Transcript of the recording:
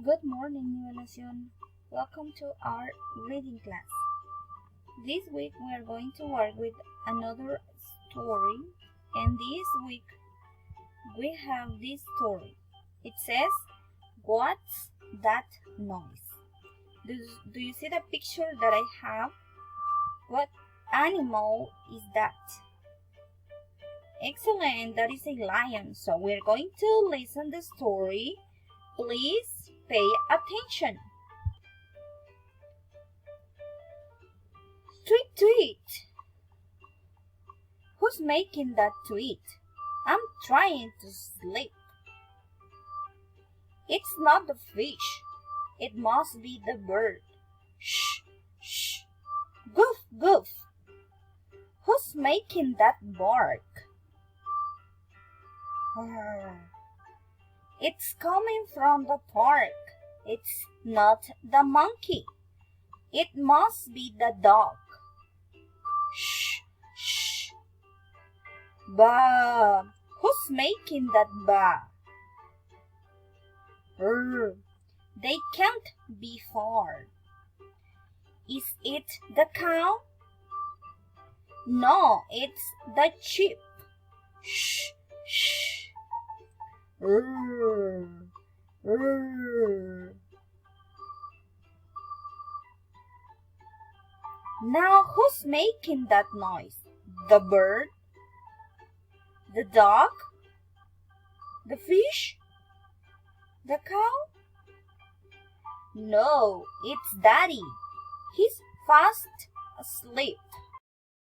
Good morning, NIVELACIon. Welcome to our reading class. This week we are going to work with another story, and this week we have this story. It says, "What's that noise?" Do you see the picture that I have? What animal is that? Excellent, that is a lion. So we're going to listen the story. Please pay attention. Tweet, tweet. Who's making that tweet? I'm trying to sleep. It's not the fish. It must be the bird. Shh, shh. Goof, goof. Who's making that bark? It's coming from the park. It's not the monkey. It must be the dog. Shh, shh. Bah! Who's making that bah? They can't be far. Is it the cow? No, it's the sheep. Shh, shh. Now who's making that noise? The bird? The dog? The fish? The cow? No, it's Daddy. He's fast asleep.